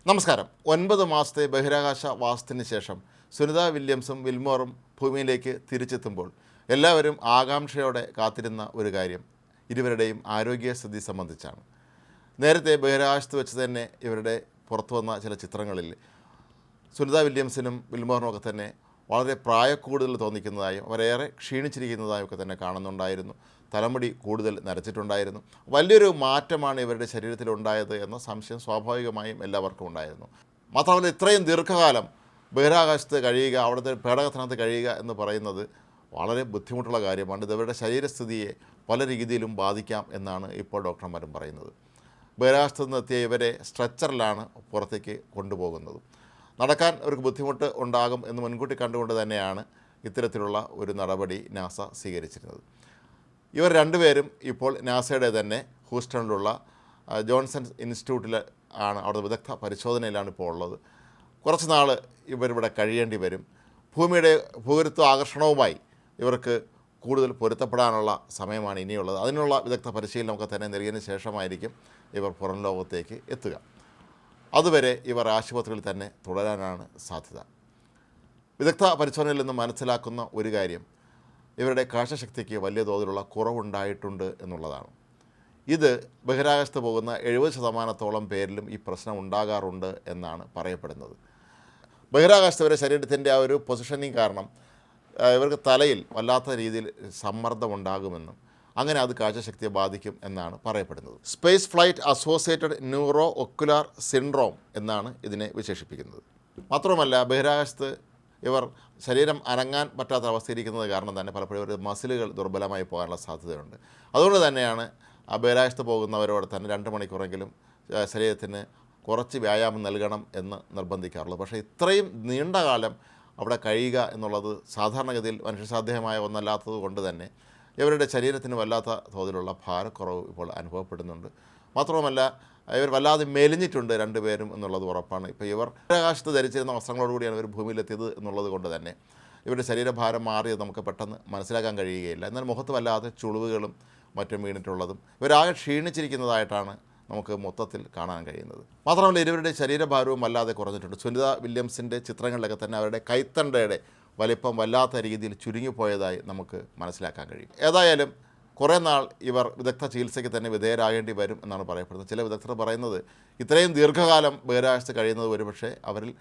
നമസ്കാരം. 9 മാസത്തെ ബഹിരാകാശ വാസത്തിന് ശേഷം സുനിത വില്യംസും വിൽമോറും ഭൂമിയിലേക്ക് തിരിച്ചെത്തുമ്പോൾ എല്ലാവരും ആകാംക്ഷയോടെ കാത്തിരുന്ന ഒരു കാര്യം ഇരുവരുടെയും ആരോഗ്യസ്ഥിതി സംബന്ധിച്ചാണ്. നേരത്തെ ബഹിരാകാശത്ത് വെച്ച് തന്നെ ഇവരുടെ പുറത്തു വന്ന ചില ചിത്രങ്ങളിൽ സുനിത വില്യംസിനും വിൽമോറിനുമൊക്കെ തന്നെ വളരെ പ്രായക്കൂടുതൽ തോന്നിക്കുന്നതായും അവരേറെ ക്ഷീണിച്ചിരിക്കുന്നതായും ഒക്കെ തന്നെ കാണുന്നുണ്ടായിരുന്നു. തലമുടി കൂടുതൽ നരച്ചിട്ടുണ്ടായിരുന്നു. വലിയൊരു മാറ്റമാണ് ഇവരുടെ ശരീരത്തിലുണ്ടായത് എന്ന സംശയം സ്വാഭാവികമായും എല്ലാവർക്കും ഉണ്ടായിരുന്നു. മാത്രമല്ല, ഇത്രയും ദീർഘകാലം ബഹിരാകാശത്ത് കഴിയുക, അവിടുത്തെ പേടകത്തിനകത്ത് കഴിയുക എന്ന് പറയുന്നത് വളരെ ബുദ്ധിമുട്ടുള്ള കാര്യമാണ്. ഇത് ഇവരുടെ ശരീരസ്ഥിതിയെ പല രീതിയിലും ബാധിക്കാം എന്നാണ് ഇപ്പോൾ ഡോക്ടർമാരും പറയുന്നത്. ബഹിരാകാശത്ത് നിന്നെത്തിയ ഇവരെ സ്ട്രെച്ചറിലാണ് പുറത്തേക്ക് കൊണ്ടുപോകുന്നത്. നടക്കാൻ അവർക്ക് ബുദ്ധിമുട്ട് ഉണ്ടാകും എന്ന് മുൻകൂട്ടി കണ്ടുകൊണ്ട് തന്നെയാണ് ഇത്തരത്തിലുള്ള ഒരു നടപടി നാസ സ്വീകരിച്ചിരുന്നത്. ഇവർ രണ്ടുപേരും ഇപ്പോൾ നാസയുടെ തന്നെ ഹൂസ്റ്റണിലുള്ള ജോൺസൺ ഇൻസ്റ്റിറ്റ്യൂട്ടിൽ ആണ്, അവിടെ വിദഗ്ധ പരിശോധനയിലാണ് ഇപ്പോൾ ഉള്ളത്. കുറച്ച് നാൾ ഇവരിവിടെ കഴിയേണ്ടി വരും. ഭൂമിയുടെ ഭൂഗർഭ ആകർഷണവുമായി ഇവർക്ക് കൂടുതൽ പൊരുത്തപ്പെടാനുള്ള സമയമാണ് ഇനിയുള്ളത്. അതിനുള്ള വിദഗ്ധ പരിശീലനമൊക്കെ തന്നെ നൽകിയതിന് ശേഷമായിരിക്കും ഇവർ പുറം ലോകത്തേക്ക് എത്തുക. അതുവരെ ഇവർ ആശുപത്രിയിൽ തന്നെ തുടരാനാണ് സാധ്യത. വിദഗ്ധ പരിശോധനയിൽ നിന്ന് മനസ്സിലാക്കുന്ന ഒരു കാര്യം, ഇവരുടെ കാഴ്ചശക്തിക്ക് വലിയ തോതിലുള്ള കുറവുണ്ടായിട്ടുണ്ട് എന്നുള്ളതാണ്. ഇത് ബഹിരാകാശത്ത് പോകുന്ന 70% പേരിലും ഈ പ്രശ്നം ഉണ്ടാകാറുണ്ട് എന്നാണ് പറയപ്പെടുന്നത്. ബഹിരാകാശത്ത് ഇവരുടെ ശരീരത്തിൻ്റെ ആ ഒരു പൊസിഷനിങ് കാരണം ഇവർക്ക് തലയിൽ വല്ലാത്ത രീതിയിൽ സമ്മർദ്ദം ഉണ്ടാകുമെന്നും അങ്ങനെ അത് കാഴ്ചശക്തിയെ ബാധിക്കും എന്നാണ് പറയപ്പെടുന്നത്. Space flight associated neuro ocular syndrome എന്നാണ് ഇതിനെ വിശേഷിപ്പിക്കുന്നത്. മാത്രമല്ല, ബഹിരാകാശത്ത് ഇവർ ശരീരം അനങ്ങാൻ പറ്റാത്ത അവസ്ഥയിരിക്കുന്നത് കാരണം തന്നെ പലപ്പോഴും ഇവരുടെ മസിലുകൾ ദുർബലമായി പോകാനുള്ള സാധ്യതയുണ്ട്. അതുകൊണ്ട് തന്നെയാണ് ബഹിരാകാശത്ത് പോകുന്നവരോട് തന്നെ 2 മണിക്കൂറെങ്കിലും ശരീരത്തിന് കുറച്ച് വ്യായാമം നൽകണം എന്ന് നിർബന്ധിക്കാറുള്ളത്. പക്ഷേ ഇത്രയും നീണ്ട കാലം അവിടെ കഴിയുക എന്നുള്ളത് സാധാരണഗതിയിൽ മനുഷ്യസാധ്യമായ ഒന്നല്ലാത്തത് കൊണ്ട് തന്നെ ഇവരുടെ ശരീരത്തിന് വല്ലാത്ത തോതിലുള്ള ഭാരക്കുറവ് ഇപ്പോൾ അനുഭവപ്പെടുന്നുണ്ട്. മാത്രവുമല്ല, ഇവർ വല്ലാതെ മെലിഞ്ഞിട്ടുണ്ട് രണ്ടുപേരും എന്നുള്ളത് ഉറപ്പാണ്. ഇപ്പോൾ ഇവർ ആകാശത്ത് ധരിച്ചിരുന്ന വസ്ത്രങ്ങളോടുകൂടിയാണ് ഇവർ ഭൂമിയിലെത്തിയത് എന്നുള്ളത് കൊണ്ട് തന്നെ ഇവരുടെ ശരീരഭാരം മാറിയത് നമുക്ക് പെട്ടെന്ന് മനസ്സിലാക്കാൻ കഴിയുകയില്ല. എന്നാൽ മുഖത്ത് വല്ലാതെ ചുളിവുകളും മറ്റും വീണിട്ടുള്ളതും ഇവരാകെ ക്ഷീണിച്ചിരിക്കുന്നതായിട്ടാണ് നമുക്ക് മൊത്തത്തിൽ കാണാൻ കഴിയുന്നത്. മാത്രമല്ല, ഇവരുടെ ശരീരഭാരവും വല്ലാതെ കുറഞ്ഞിട്ടുണ്ട്. സുനിത വില്യംസിൻ്റെ ചിത്രങ്ങളിലൊക്കെ തന്നെ അവരുടെ കൈത്തണ്ടയുടെ വലിപ്പം വല്ലാത്ത രീതിയിൽ ചുരുങ്ങിപ്പോയതായി നമുക്ക് മനസ്സിലാക്കാൻ കഴിയും. ഏതായാലും കുറേ നാൾ ഇവർ വിദഗ്ധ ചികിത്സയ്ക്ക് തന്നെ വിധേയരാകേണ്ടി വരും എന്നാണ് പറയപ്പെടുന്നത്. ചില വിദഗ്ധർ പറയുന്നത് ഇത്രയും ദീർഘകാലം ബഹിരാകാശത്ത് കഴിയുന്നത് ഒരുപക്ഷെ അവരിൽ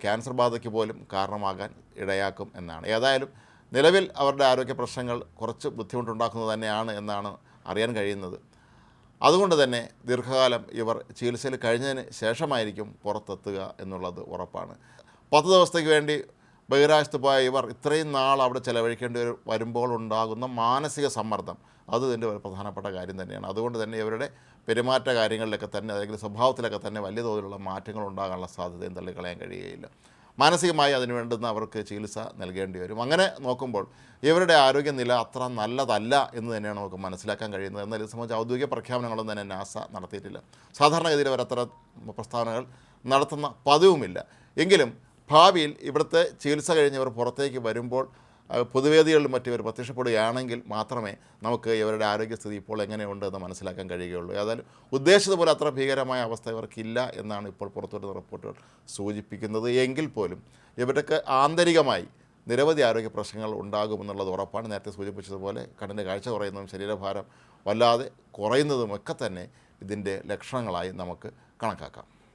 ക്യാൻസർ ബാധയ്ക്ക് പോലും കാരണമാകാൻ ഇടയാക്കും എന്നാണ്. ഏതായാലും നിലവിൽ അവരുടെ ആരോഗ്യ പ്രശ്നങ്ങൾ കുറച്ച് ബുദ്ധിമുട്ടുണ്ടാക്കുന്നത് തന്നെയാണ് എന്നാണ് അറിയാൻ കഴിയുന്നത്. അതുകൊണ്ട് തന്നെ ദീർഘകാലം ഇവർ ചികിത്സയിൽ കഴിഞ്ഞതിന് ശേഷമായിരിക്കും പുറത്തെത്തുക എന്നുള്ളത് ഉറപ്പാണ്. 10 ദിവസത്തേക്ക് വേണ്ടി ബഹിരാകാശത്ത് പോയ ഇവർ ഇത്രയും നാൾ അവിടെ ചിലവഴിക്കേണ്ടി വരുമ്പോൾ ഉണ്ടാകുന്ന മാനസിക സമ്മർദ്ദം അത് ഇതിൻ്റെ ഒരു പ്രധാനപ്പെട്ട കാര്യം തന്നെയാണ്. അതുകൊണ്ട് തന്നെ ഇവരുടെ പെരുമാറ്റ കാര്യങ്ങളിലൊക്കെ തന്നെ അല്ലെങ്കിൽ സ്വഭാവത്തിലൊക്കെ തന്നെ വലിയ തോതിലുള്ള മാറ്റങ്ങൾ ഉണ്ടാകാനുള്ള സാധ്യതയും തള്ളിക്കളയാൻ കഴിയുകയില്ല. മാനസികമായി അതിന് വേണ്ടുന്ന അവർക്ക് ചികിത്സ നൽകേണ്ടി വരും. അങ്ങനെ നോക്കുമ്പോൾ ഇവരുടെ ആരോഗ്യനില അത്ര നല്ലതല്ല എന്ന് തന്നെയാണ് നമുക്ക് മനസ്സിലാക്കാൻ കഴിയുന്നത്. എന്നാൽ ഇത് സംബന്ധിച്ച് ഔദ്യോഗിക പ്രഖ്യാപനങ്ങളൊന്നും തന്നെ നാസ നടത്തിയിട്ടില്ല. സാധാരണഗതിയിൽ അവരത്ര പ്രസ്താവനകൾ നടത്തുന്ന പതിവുമില്ല. എങ്കിലും ഭാവിയിൽ ഇവിടുത്തെ ചികിത്സ കഴിഞ്ഞവർ പുറത്തേക്ക് വരുമ്പോൾ പൊതുവേദികളിലും മറ്റും ഇവർ പ്രത്യക്ഷപ്പെടുകയാണെങ്കിൽ മാത്രമേ നമുക്ക് ഇവരുടെ ആരോഗ്യസ്ഥിതി ഇപ്പോൾ എങ്ങനെയുണ്ട് എന്ന് മനസ്സിലാക്കാൻ കഴിയുകയുള്ളൂ. ഏതായാലും ഉദ്ദേശിച്ചതുപോലെ അത്ര ഭീകരമായ അവസ്ഥ ഇവർക്കില്ല എന്നാണ് ഇപ്പോൾ പുറത്തുവരുന്ന റിപ്പോർട്ടുകൾ സൂചിപ്പിക്കുന്നത്. എങ്കിൽ പോലും ഇവർക്ക് ആന്തരികമായി നിരവധി ആരോഗ്യ പ്രശ്നങ്ങൾ ഉണ്ടാകുമെന്നുള്ളത് ഉറപ്പാണ്. നേരത്തെ സൂചിപ്പിച്ചതുപോലെ കണ്ണിൻ്റെ കാഴ്ച കുറയുന്നതും ശരീരഭാരം വല്ലാതെ കുറയുന്നതുമൊക്കെ തന്നെ ഇതിൻ്റെ ലക്ഷണങ്ങളായി നമുക്ക് കണക്കാക്കാം.